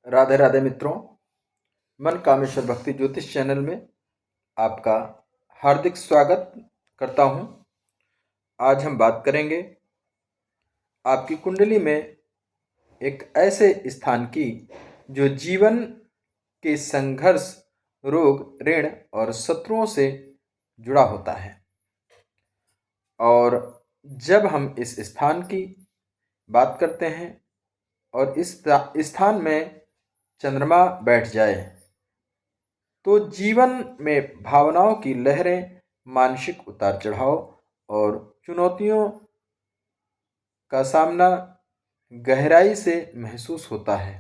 राधे राधे मित्रों। मन कामेश्वर भक्ति ज्योतिष चैनल में आपका हार्दिक स्वागत करता हूं। आज हम बात करेंगे आपकी कुंडली में एक ऐसे स्थान की जो जीवन के संघर्ष, रोग, ऋण और शत्रुओं से जुड़ा होता है। और जब हम इस स्थान की बात करते हैं और इस स्थान में चंद्रमा बैठ जाए तो जीवन में भावनाओं की लहरें, मानसिक उतार चढ़ाव और चुनौतियों का सामना गहराई से महसूस होता है।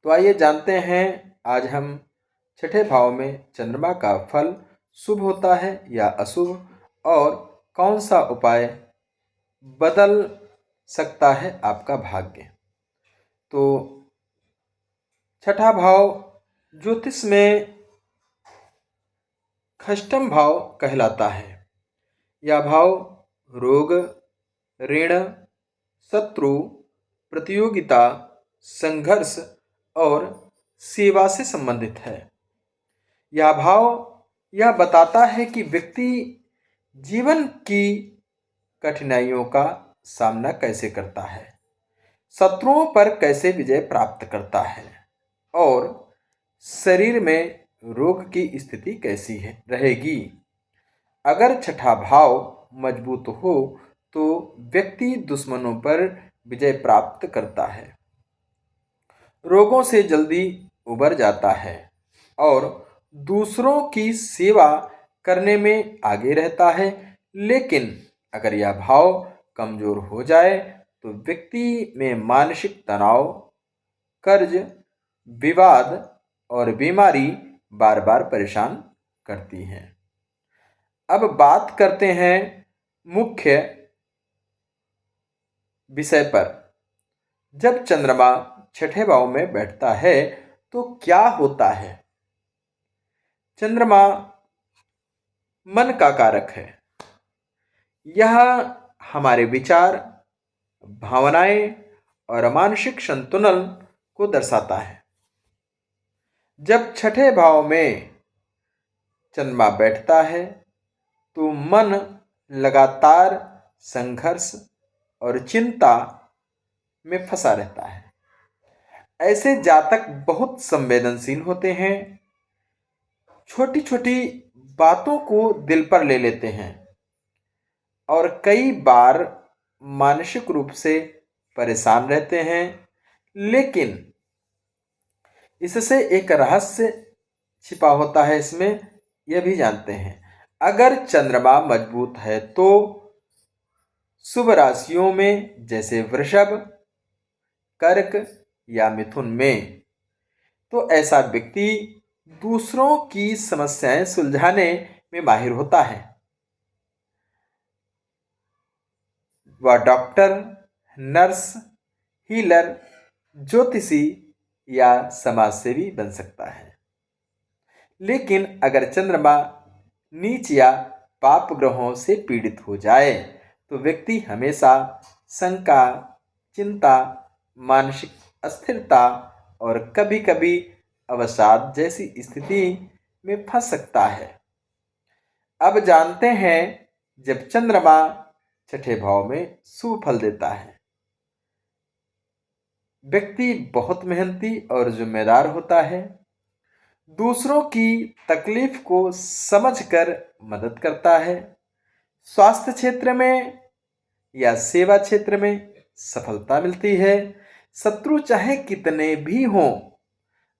तो आइए जानते हैं आज हम छठे भाव में चंद्रमा का फल शुभ होता है या अशुभ और कौन सा उपाय बदल सकता है आपका भाग्य। तो छठा भाव ज्योतिष में षष्ठम भाव कहलाता है। यह भाव रोग, ऋण, शत्रु, प्रतियोगिता, संघर्ष और सेवा से संबंधित है। यह भाव यह बताता है कि व्यक्ति जीवन की कठिनाइयों का सामना कैसे करता है, शत्रुओं पर कैसे विजय प्राप्त करता है और शरीर में रोग की स्थिति कैसी रहेगी। अगर छठा भाव मजबूत हो तो व्यक्ति दुश्मनों पर विजय प्राप्त करता है, रोगों से जल्दी उबर जाता है और दूसरों की सेवा करने में आगे रहता है। लेकिन अगर यह भाव कमजोर हो जाए तो व्यक्ति में मानसिक तनाव, कर्ज, विवाद और बीमारी बार बार परेशान करती हैं। अब बात करते हैं मुख्य विषय पर। जब चंद्रमा छठे भाव में बैठता है तो क्या होता है। चंद्रमा मन का कारक है। यह हमारे विचार, भावनाएं और मानसिक संतुलन को दर्शाता है। जब छठे भाव में चंद्रमा बैठता है तो मन लगातार संघर्ष और चिंता में फंसा रहता है। ऐसे जातक बहुत संवेदनशील होते हैं, छोटी छोटी बातों को दिल पर ले लेते हैं और कई बार मानसिक रूप से परेशान रहते हैं। लेकिन इससे एक रहस्य छिपा होता है, इसमें यह भी जानते हैं। अगर चंद्रमा मजबूत है तो शुभ राशियों में जैसे वृषभ, कर्क या मिथुन में, तो ऐसा व्यक्ति दूसरों की समस्याएं सुलझाने में माहिर होता है। वह डॉक्टर, नर्स, हीलर, ज्योतिषी या समाजसेवी बन सकता है। लेकिन अगर चंद्रमा नीच या पाप ग्रहों से पीड़ित हो जाए तो व्यक्ति हमेशा शंका, चिंता, मानसिक अस्थिरता और कभी कभी अवसाद जैसी स्थिति में फंस सकता है। अब जानते हैं जब चंद्रमा छठे भाव में शुभ फल देता है, व्यक्ति बहुत मेहनती और जिम्मेदार होता है, दूसरों की तकलीफ को समझकर मदद करता है, स्वास्थ्य क्षेत्र में या सेवा क्षेत्र में सफलता मिलती है, शत्रु चाहे कितने भी हों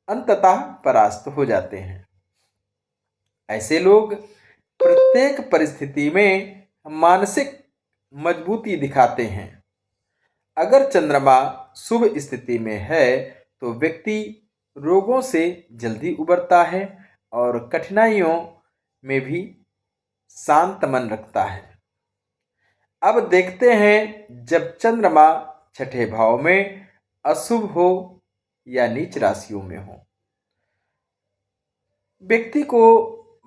अंततः परास्त हो जाते हैं। ऐसे लोग प्रत्येक परिस्थिति में मानसिक मजबूती दिखाते हैं। अगर चंद्रमा शुभ स्थिति में है तो व्यक्ति रोगों से जल्दी उबरता है और कठिनाइयों में भी शांत मन रखता है। अब देखते हैं जब चंद्रमा छठे भाव में अशुभ हो या नीच राशियों में हो। व्यक्ति को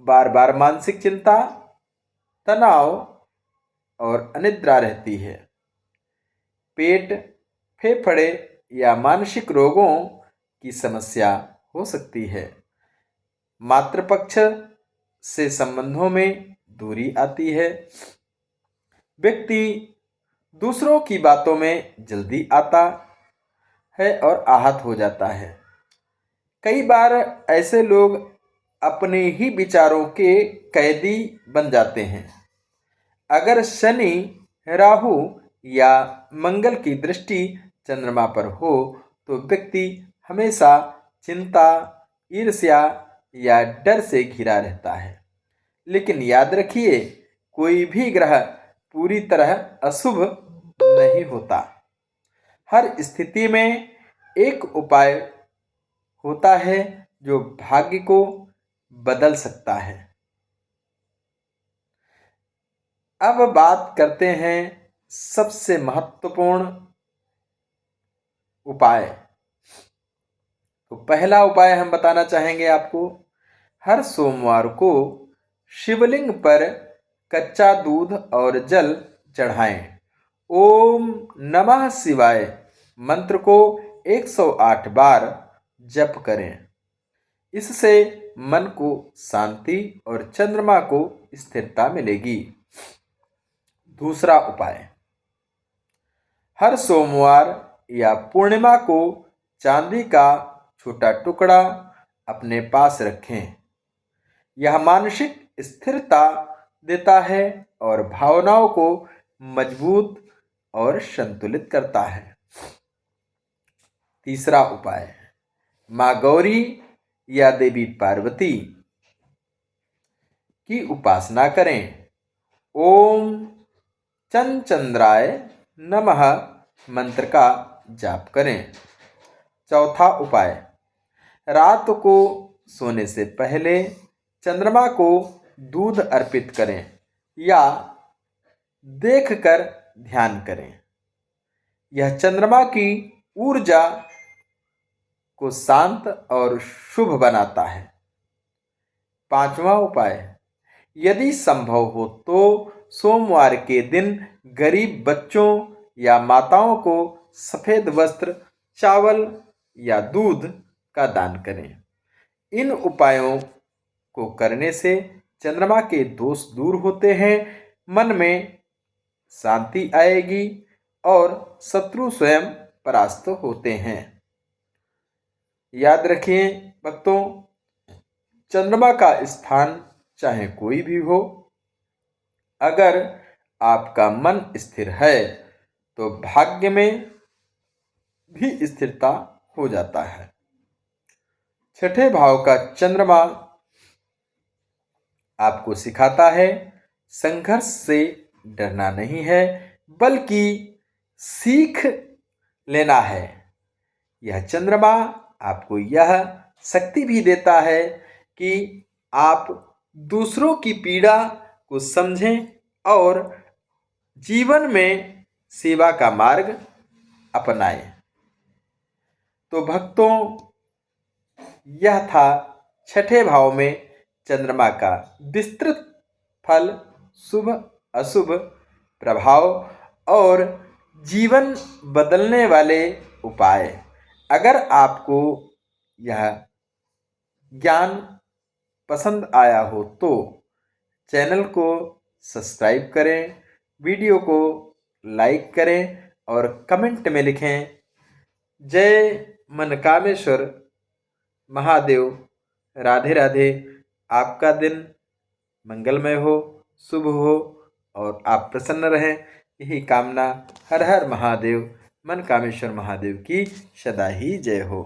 बार बार मानसिक चिंता, तनाव और अनिद्रा रहती है। पेट, फेफड़े या मानसिक रोगों की समस्या हो सकती है। मातृपक्ष से संबंधों में दूरी आती है। व्यक्ति दूसरों की बातों में जल्दी आता है और आहत हो जाता है। कई बार ऐसे लोग अपने ही विचारों के कैदी बन जाते हैं। अगर शनि, राहु या मंगल की दृष्टि चंद्रमा पर हो तो व्यक्ति हमेशा चिंता, ईर्ष्या या डर से घिरा रहता है। लेकिन याद रखिए, कोई भी ग्रह पूरी तरह अशुभ नहीं होता। हर स्थिति में एक उपाय होता है जो भाग्य को बदल सकता है। अब बात करते हैं सबसे महत्वपूर्ण उपाय। तो पहला उपाय हम बताना चाहेंगे आपको, हर सोमवार को शिवलिंग पर कच्चा दूध और जल चढ़ाएं। ओम नमः शिवाय मंत्र को 108 बार जप करें। इससे मन को शांति और चंद्रमा को स्थिरता मिलेगी। दूसरा उपाय, हर सोमवार या पूर्णिमा को चांदी का छोटा टुकड़ा अपने पास रखें। यह मानसिक स्थिरता देता है और भावनाओं को मजबूत और संतुलित करता है। तीसरा उपाय, माँ गौरी या देवी पार्वती की उपासना करें। ओम चंद्राय नमः मंत्र का जाप करें। चौथा उपाय, रात को सोने से पहले चंद्रमा को दूध अर्पित करें या देखकर ध्यान करें। यह चंद्रमा की ऊर्जा को शांत और शुभ बनाता है। पांचवा उपाय, यदि संभव हो तो सोमवार के दिन गरीब बच्चों या माताओं को सफेद वस्त्र, चावल या दूध का दान करें। इन उपायों को करने से चंद्रमा के दोष दूर होते हैं, मन में शांति आएगी और शत्रु स्वयं परास्त होते हैं। याद रखिए भक्तों, चंद्रमा का स्थान चाहे कोई भी हो, अगर आपका मन स्थिर है तो भाग्य में भी स्थिरता हो जाता है। छठे भाव का चंद्रमा आपको सिखाता है संघर्ष से डरना नहीं है, बल्कि सीख लेना है। यह चंद्रमा आपको यह शक्ति भी देता है कि आप दूसरों की पीड़ा को समझें और जीवन में सेवा का मार्ग अपनाएं। तो भक्तों, यह था छठे भाव में चंद्रमा का विस्तृत फल, शुभ अशुभ प्रभाव और जीवन बदलने वाले उपाय। अगर आपको यह ज्ञान पसंद आया हो तो चैनल को सब्सक्राइब करें, वीडियो को लाइक करें और कमेंट में लिखें जय मनकामेश्वर महादेव। राधे राधे। आपका दिन मंगलमय हो, शुभ हो और आप प्रसन्न रहें, यही कामना। हर हर महादेव। मनकामेश्वर महादेव की सदा ही जय हो।